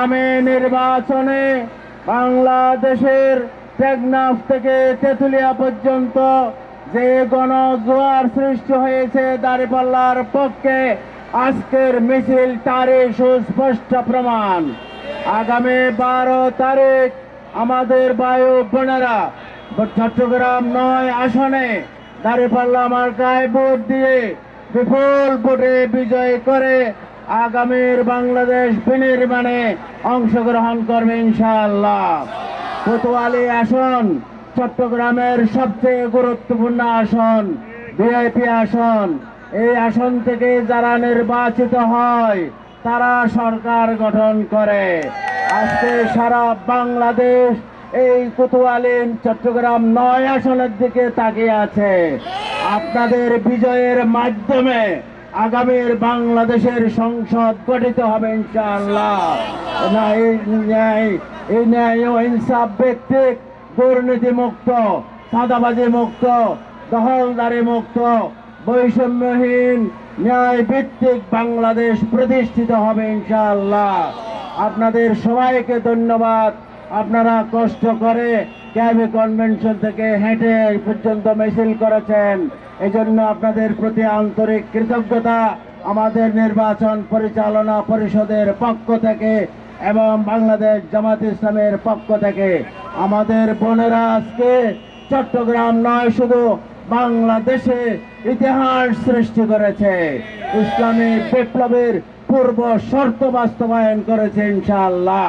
আগামী নির্বাচনে বাংলাদেশের টেকনাফ থেকে তেঁতুলিয়া পর্যন্ত যে গণজোয়ার সৃষ্টি হয়েছে দাঁড়িপাল্লার পক্ষে, আজকের মিছিল তারই সুস্পষ্ট প্রমাণ। আগামী 12 তারিখ আমাদের বায়ু বোনেরা চট্টগ্রাম 9 আসনে দাঁড়িপাল্লা মার্কায় ভোট দিয়ে বিপুল ভোটে বিজয় করে আগামীর বাংলাদেশ বিনির্মাণে অংশগ্রহণ করবে ইনশাআল্লাহ। কোতোয়ালি আসন চট্টগ্রামের সবচেয়ে গুরুত্বপূর্ণ আসন, ভিআইপি আসন। এই আসন থেকে যারা নির্বাচিত হয় তারা সরকার গঠন করে। আজকে সারা বাংলাদেশ এই কোতোয়ালি চট্টগ্রাম 9 আসনের দিকে তাকিয়ে আছে। আপনাদের বিজয়ের মাধ্যমে আগামীর বাংলাদেশের সংসদ গঠিত হবে ইনশাআল্লাহ। এই ন্যায় ও ইনসাফ ভিত্তিক, দুর্নীতি মুক্ত, চাঁদাবাজি মুক্ত, দখলদারি মুক্ত, বৈষম্যহীন, ন্যায় ভিত্তিক বাংলাদেশ প্রতিষ্ঠিত হবে ইনশাআল্লাহ। আপনাদের সবাইকে ধন্যবাদ। আপনারা কষ্ট করে ক্যাবি কনভেনশন থেকে হেঁটে পর্যন্ত মিছিল করেছেন, এজন্য আপনাদের প্রতি আন্তরিক কৃতজ্ঞতা আমাদের নির্বাচন পরিচালনা পরিষদের পক্ষ থেকে এবং বাংলাদেশ জামাত ইসলামের পক্ষ থেকে। আমাদের বোনেরা আজকে চট্টগ্রাম নয়, শুধু বাংলাদেশে ইতিহাস সৃষ্টি করেছে, ইসলামী বিপ্লবের পূর্ব শর্ত বাস্তবায়ন করেছে ইনশাআল্লাহ।